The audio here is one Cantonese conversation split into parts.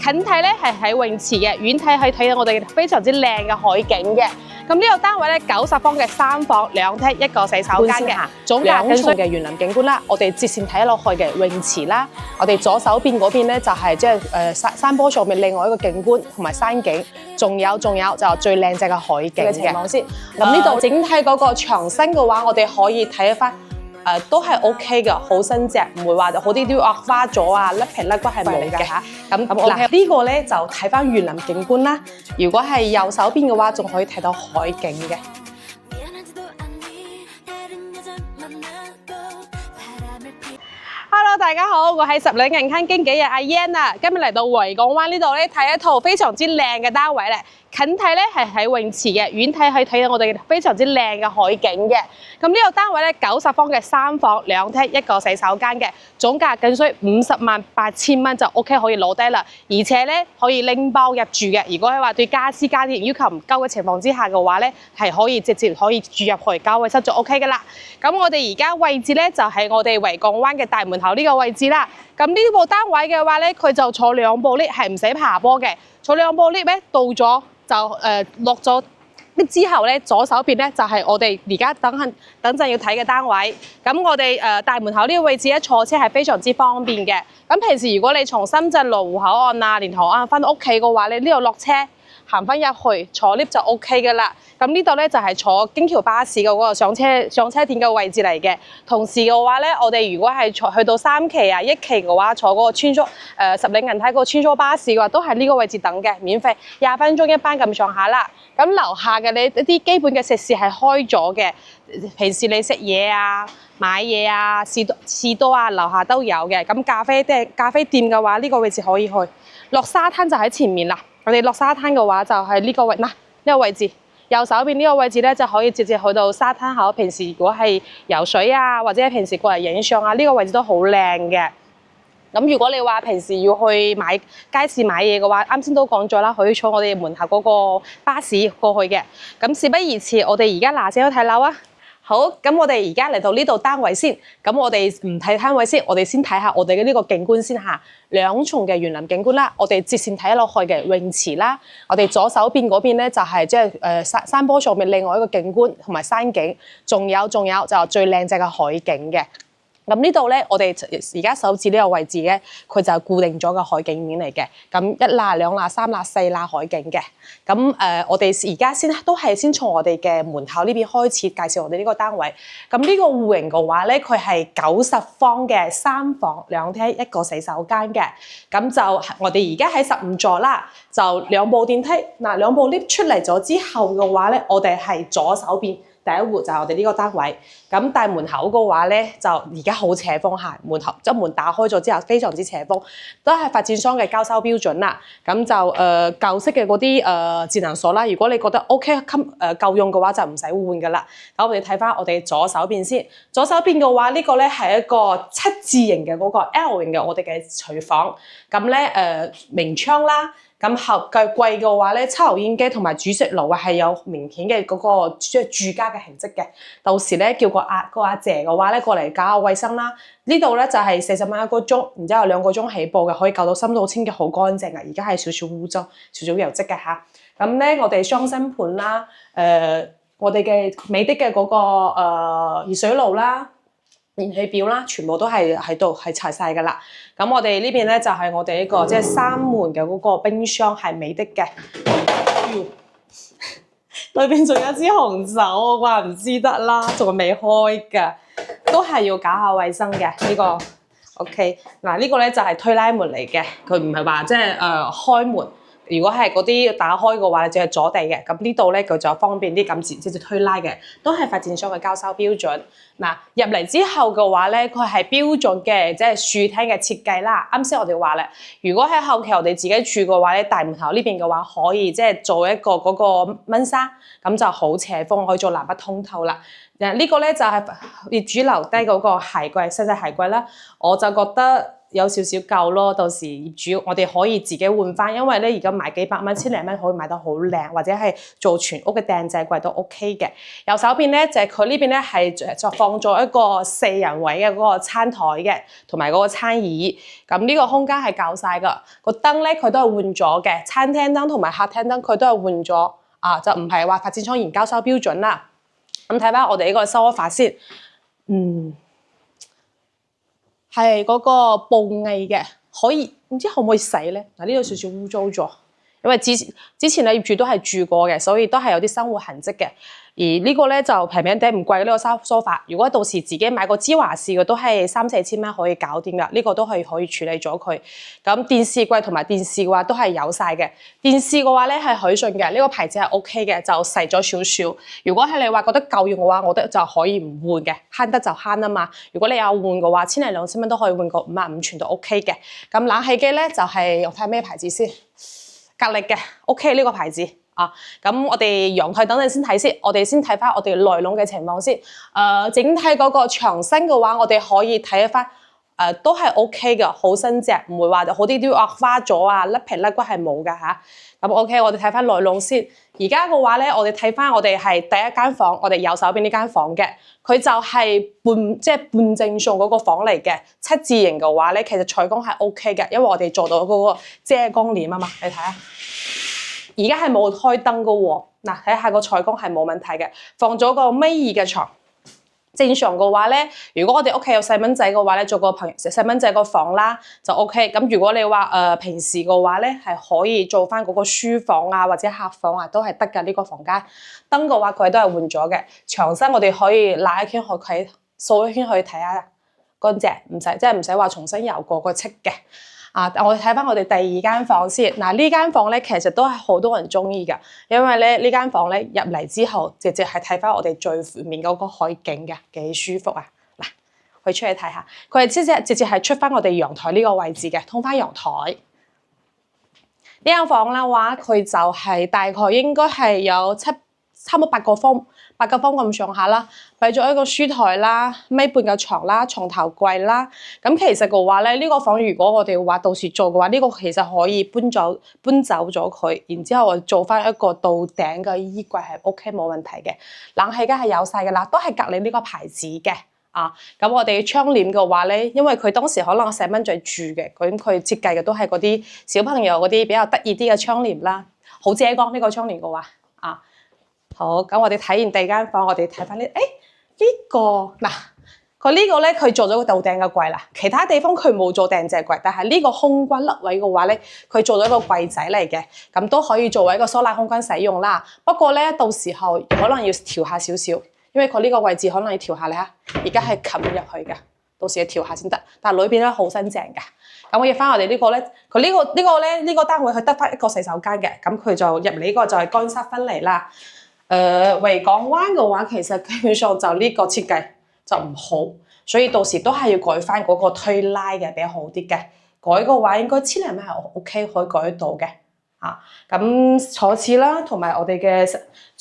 近睇咧係喺泳池嘅，遠睇可以睇到我哋非常之靚嘅海景嘅。咁呢個單位咧90方嘅3房2廳1個洗手間嘅，總價2重嘅園林景觀啦。我哋接線睇落去嘅泳池啦，我哋左手邊嗰邊咧就係即係山坡上面另外一個景觀同埋山景，仲有就最靚仔嘅海景嘅情況先。咁呢度整體嗰個牆身嘅話，我哋可以睇翻。都係 OK 嘅，好新淨，唔會話好啲啲惡花咗啊，甩皮甩骨係冇嘅嚇。咁嗱呢個咧就睇翻園林景觀啦。如果係右手邊嘅話，仲可以睇到海景嘅。Hello， 大家好，我係十里銀坑經紀人阿 Yan 啊，今日嚟到維港灣呢度咧睇一套非常之靚嘅單位咧。近睇咧係喺泳池嘅，遠睇可以睇到我哋非常之靚嘅海景嘅。咁呢個單位咧90方嘅3房2廳1個洗手間嘅，總價僅需508000蚊就 OK 可以攞低啦。而且咧可以拎包入住嘅。如果係話對家私家電要求唔夠嘅情況之下嘅話咧，係可以直接可以住入去交位室就 OK 噶啦。咁我哋而家位置咧就係我哋維港灣嘅大門口呢個位置啦。咁呢部單位嘅話咧，佢就坐2部 lift 係唔使爬坡嘅，坐2部 lift 咧到咗。就落咗之後咧，左手邊咧就係我哋而家等陣要睇嘅單位。咁我哋大門口呢個位置咧坐車係非常之方便嘅。咁平時如果你從深圳羅湖口岸啊、蓮塘岸翻到屋企嘅話，你呢度落車行翻入去坐 lift 就 OK 噶啦。咁呢度咧就係坐京橋巴士嘅嗰個上車點嘅位置嚟嘅。同時嘅話咧，我哋如果係去到3期啊、1期嘅話，坐嗰個穿梭十里銀灘嗰個穿梭巴士嘅話，都喺呢個位置等嘅，免費20分鐘一班咁上下啦。咁樓下嘅你一啲基本嘅食肆係開咗嘅，平時你食嘢啊、買嘢啊、士多啊，樓下都有嘅。咁咖啡店嘅話，呢個位置可以去。落沙灘就喺前面啦。我哋落沙灘嘅話就係呢個位呢個位置。右手邊呢個位置咧就可以直接去到沙灘口。平時如果係游水啊，或者平時過嚟影相啊，呢個位置都好靚嘅。咁如果你話平時要去街市買嘢嘅話，啱先都講咗啦，可以坐我哋門口嗰個巴士過去嘅。咁事不宜遲，我哋而家嗱聲去睇樓啊！好，咁我哋而家嚟到呢度單位先。咁我哋唔睇單位先，我哋先睇下我哋嘅呢個景觀先嚇。2重嘅園林景觀啦，我哋接線睇落去嘅泳池啦，我哋左手邊嗰邊咧就係即係山坡上面另外一個景觀同埋山景，仲有就最靚仔嘅海景嘅。咁呢度咧，我哋而家手指呢個位置咧，佢就係固定咗個海景面嚟嘅。咁1罅、2罅、3罅、4罅海景嘅。咁我哋而家都係先從我哋嘅門口呢邊開始介紹我哋呢個單位。咁呢個戶型嘅話咧，佢係90方嘅3房2廳1個洗手間嘅。咁就我哋而家喺15座啦，就2部電梯。嗱，2部 lift 出嚟咗之後嘅話咧，我哋係左手邊。第一戶就係我哋呢個單位，咁大門口嘅話咧，就而家好斜風嚇，門打開咗之後非常之斜風，都係發展商嘅交收標準啦。咁就舊式嘅嗰啲智能鎖啦，如果你覺得 OK 夠用嘅話，就唔使換噶啦。咁我哋睇翻我哋左手邊先，左手邊嘅話呢個咧係一個7字形嘅嗰個 L 型嘅我哋嘅廚房，咁咧明窗啦。咁後櫃嘅話咧，抽油煙機同埋煮食爐係有明顯嘅嗰個即係住家嘅痕跡嘅。到時咧叫個阿姐嘅話咧過嚟搞下衞生啦。呢度咧就係40蚊1個鐘，然之後2個鐘起步嘅，可以搞到深度清潔好乾淨嘅。而家係少少污糟、少少油漬嘅嚇。咁咧我哋雙生盤啦，我哋嘅美的嘅嗰個熱水爐啦。燃氣表啦，全部都係喺度係齊晒噶啦。咁我哋呢邊咧就係我哋呢個即係3門嘅嗰個冰箱係美的嘅。裏邊仲有支紅酒，我話唔知得啦，仲未開噶，都係要搞下衞生嘅呢個。OK， 嗱呢個咧就係推拉門嚟嘅，佢唔係話即係開門。如果係嗰啲打開嘅話，就係阻地嘅。咁呢度咧佢就方便啲咁直接推拉嘅，都係發展商嘅交收標準。嗱入嚟之後嘅話咧，佢係標準嘅即係豎廳嘅設計啦。啱先我哋話咧，如果喺後期我哋自己住嘅話咧，大門口呢邊嘅話可以即係做一個嗰個蚊紗，咁就好斜風，可以做南北通透啦。呢個咧就係業主留低嗰個鞋櫃，細細鞋櫃啦，我就覺得。有少少夠咯，到時業主我哋可以自己換翻，因為咧而家賣幾百蚊、千零蚊可以買到好靚，或者係做全屋嘅訂製櫃都 OK 嘅。右手邊咧就係佢呢邊咧係就放咗一個4人位嘅嗰個餐台嘅，同埋嗰個餐椅。咁呢個空間係夠晒噶。個燈咧佢都係換咗嘅，餐廳燈同埋客廳燈佢都係換咗啊，就唔係話發展商研交收標準啦。咁睇翻我哋呢個收法先，係嗰個布藝嘅，可以唔知可唔可以洗咧？嗱，呢度少少污糟咗，因為之前嘅業主都係住過嘅，所以都係有啲生活痕跡嘅。而呢個咧就平平地唔貴，呢個梳化。如果到時自己買個芝華士嘅都係3、4千蚊可以搞掂噶，呢個都係可以處理咗佢。咁電視櫃同埋電視嘅話都係有晒嘅。電視嘅話咧係許信嘅，呢個牌子係 OK 嘅，就細咗少少。如果係你話覺得夠用嘅話，我覺得就可以唔換嘅，慳得就慳啊嘛。如果你有換嘅話，1000零2000蚊都可以換個55寸都 OK 嘅。咁冷氣機咧就係我睇下咩牌子先，格力嘅 OK 呢個牌子。咁我哋陽台等陣先睇先，我哋先睇翻我哋內籠嘅情況先。整體嗰個牆身嘅話，我哋可以睇翻，都係 OK 嘅，好新淨，唔會話好啲啲惡花咗啊，甩皮甩骨係冇㗎嚇。咁 OK，我哋睇翻內籠先。而家嘅話咧，我哋睇翻我哋係第一間房，我哋右手邊呢間房嘅，佢就係半正數嗰個房嚟嘅，七字形嘅話咧，其實採光係 OK 嘅，因為我哋做到嗰個遮光簾啊嘛，你睇下。而家係冇開燈嘅喎，嗱睇下個採光係冇問題嘅，放咗個1.2米嘅床。正常嘅話咧，如果我哋屋企有細蚊仔嘅話咧，做個細蚊仔個房啦就 OK。咁如果你話平時嘅話咧，係可以做翻嗰個書房啊或者客房啊都係得㗎。呢個房間燈嘅話佢都係換咗嘅，牆身我哋可以拉一圈去睇，掃一圈去睇下乾淨，唔使話重新油過個漆嘅。我哋睇翻我哋第2間房先。嗱，呢間房咧其實都係好多人中意㗎，因為咧呢間房咧入嚟之後，直接係睇翻我哋最闊面嗰個海景嘅，幾舒服啊！嗱，可以出去睇下，佢係直接係出翻我哋陽台呢個位置嘅，通翻陽台。呢間房嘅話，佢就係大概應該係有差唔多8個方咁上下啦，擺咗一個書台啦、1.5米嘅床啦、床頭櫃啦。咁其實嘅話咧，呢個房如果我哋話到時做嘅話，呢個其實可以搬走咗佢，然之後做翻一個到頂嘅衣櫃係 OK 冇問題嘅。冷氣梗係有晒㗎啦，都係格力呢個牌子嘅。咁我哋窗簾嘅話咧，因為佢當時可能細蚊仔住嘅，佢設計嘅都係嗰啲小朋友嗰啲比較得意啲嘅窗簾啦，好遮光呢個窗簾嘅話。好，咁我哋睇完第2間房，我哋睇翻呢個嗱，佢呢個咧佢做咗個到頂嘅櫃啦，其他地方佢冇做訂製櫃，但係呢個空軍甩位嘅話咧，佢做咗一個櫃仔嚟嘅，咁都可以作為一個疏納空間使用啦。不過咧，到時候可能要調下少少，因為佢呢個位置可能要調下你嚇，而家係冚入去嘅，到時要調下先得。但係裏邊咧好新淨㗎。咁我入翻我哋呢個咧，佢呢個單位佢得翻一個洗手間嘅，咁佢就入嚟呢個就係乾濕分離啦。維港灣嘅話，其實基本上就呢個設計就唔好，所以到時都係要改翻嗰個推拉嘅比較好啲嘅。改嘅話應該1000零蚊係 OK 可以改得到嘅。咁坐廁啦，同埋我哋嘅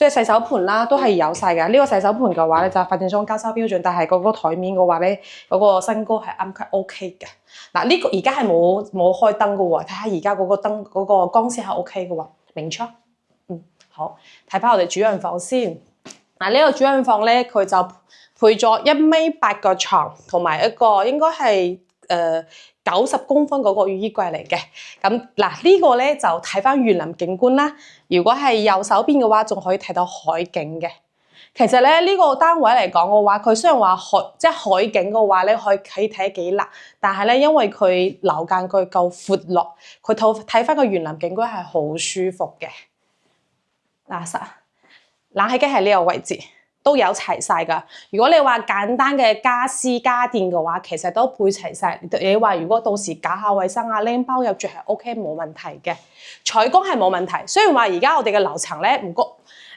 洗手盆啦，都係有晒嘅。呢個洗手盆嘅話咧，就係發展商交收標準，但係嗰個台面嘅話咧，嗰個身高係啱啱 OK 嘅。嗱，呢個而家係冇開燈嘅喎，睇下而家嗰個燈嗰個光線係 OK 嘅喎，明窗。好，睇翻我哋主人房先。呢個主人房咧，佢就配咗1.8米嘅床，同埋一個應該係90公分嗰個羽衣櫃嚟嘅。咁呢個咧就睇翻園林景觀啦。如果係右手邊嘅話，仲可以睇到海景嘅。其實咧呢個單位嚟講嘅話，佢雖然話海景嘅話咧，可以睇幾辣，但係咧因為佢樓間佢夠闊落，佢睇翻個園林景觀係好舒服嘅。冷氣機喺呢個位置都有齊晒㗎。如果你話簡單嘅家私家電嘅話，其實都配齊晒。你話如果到時搞下衛生啊，拎包入住係 OK 冇問題嘅。採光係冇問題。雖然話而家我哋嘅樓層咧唔高，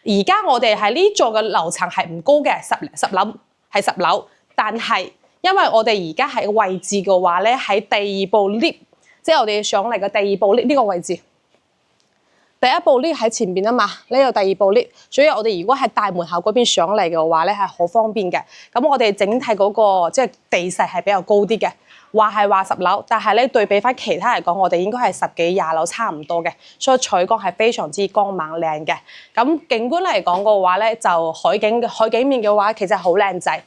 而家我哋喺呢座嘅樓層係唔高嘅，10樓係10樓，但係因為我哋而家喺位置嘅話咧，喺第2部 lift， 即係我哋上嚟嘅第2部 lift 呢個位置。第1部 lift 喺前邊啊嘛，呢度第2部 lift， 所以我哋如果係大門口嗰邊上嚟嘅話咧，係好方便嘅。咁我哋整體嗰個地勢係比較高啲嘅，話係話10樓，但係咧對比翻其他嚟講，我哋應該係10幾20樓差唔多嘅，所以採光係非常之光猛靚嘅。咁景觀嚟講嘅話咧，就海景面嘅話，其實好靚仔。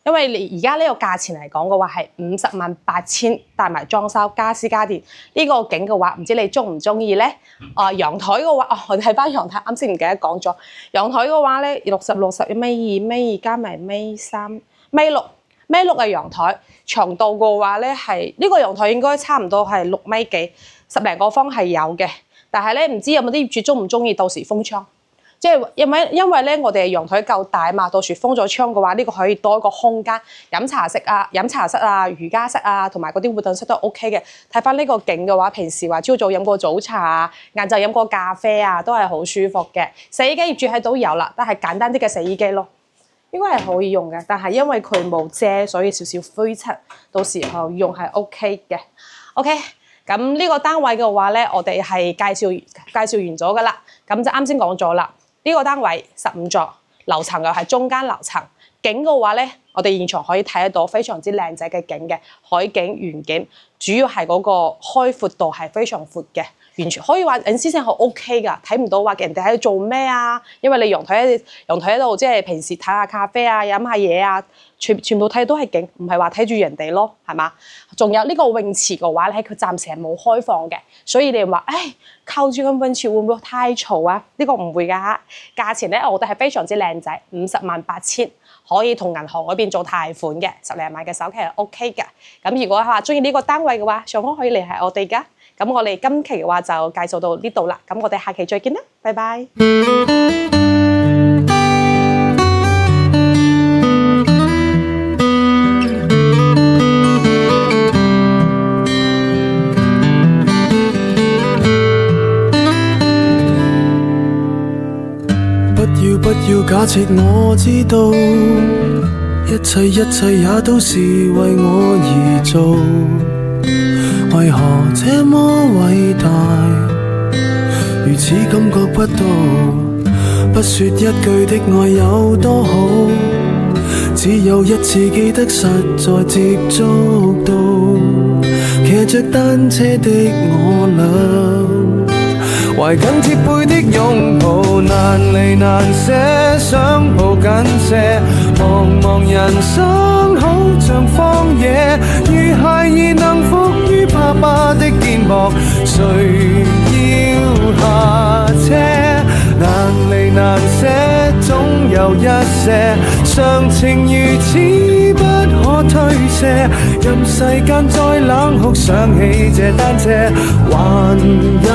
因為你而家呢個價錢嚟講嘅話係508000，帶埋裝修家私家電呢個景嘅話，唔知你中唔中意咧？陽台嘅話，我哋睇翻陽台，啱先唔記得講咗。陽台嘅話咧，60米2加埋米3米6嘅陽台，長度嘅話咧係呢個陽台應該差唔多係6米幾，10零個方係有嘅。但係咧唔知有冇啲業主中唔中意到時封窗？即係因為咧，我哋陽台夠大嘛，到時封咗窗嘅話，呢個可以多一個空間，飲茶室啊、瑜伽室啊，同埋嗰啲活動室都 OK 嘅。睇翻呢個景嘅話，平時話朝早飲個早茶啊，晏晝飲個咖啡啊，都係好舒服嘅。洗衣機業主喺度有啦，但係簡單啲嘅洗衣機咯，應該係可以用嘅。但係因為佢冇遮，所以少少灰塵，到時候用係 OK 嘅。OK。咁呢個單位嘅話咧，我哋係介紹完咗噶啦，咁就啱先講咗啦。呢個單位15座，樓層又係中間樓層。景嘅話咧，我哋現場可以睇得到非常之靚仔嘅景嘅海景、園景，主要係嗰個開闊度係非常闊嘅，完全可以話隱私性好 OK 噶，睇唔到話人哋喺度做咩啊，因為你陽台喺度，即係平時睇下咖啡啊、飲下嘢啊，全部睇都係景，唔係話睇住人哋咯，係嘛？仲有呢個泳池嘅話咧，佢暫時係冇開放嘅，所以你話，靠住個泳池會唔會太嘈啊？呢個唔會㗎，價錢咧，我覺得係非常之靚仔，508000。可以同銀行嗰邊做貸款嘅，10零萬嘅首期係 OK 嘅。咁如果話中意呢個單位嘅話，上方可以聯繫我哋噶。咁我哋今期嘅話就介紹到呢度啦。咁我哋下期再見啦，拜拜。不要假設我知道，一切也都是為我而做。為何這麼偉大，如此感覺不到？不說一句的愛有多好，只有一次記得實在接觸到。騎着單車的我倆，懷緊貼背的擁抱，難離難捨，想抱緊些。茫茫人生好像荒野，如孩兒能伏於爸爸的肩膊，誰要下車？難離難捨，總有一些常情如此不可推卸。任世間再冷酷，想起這單車，還有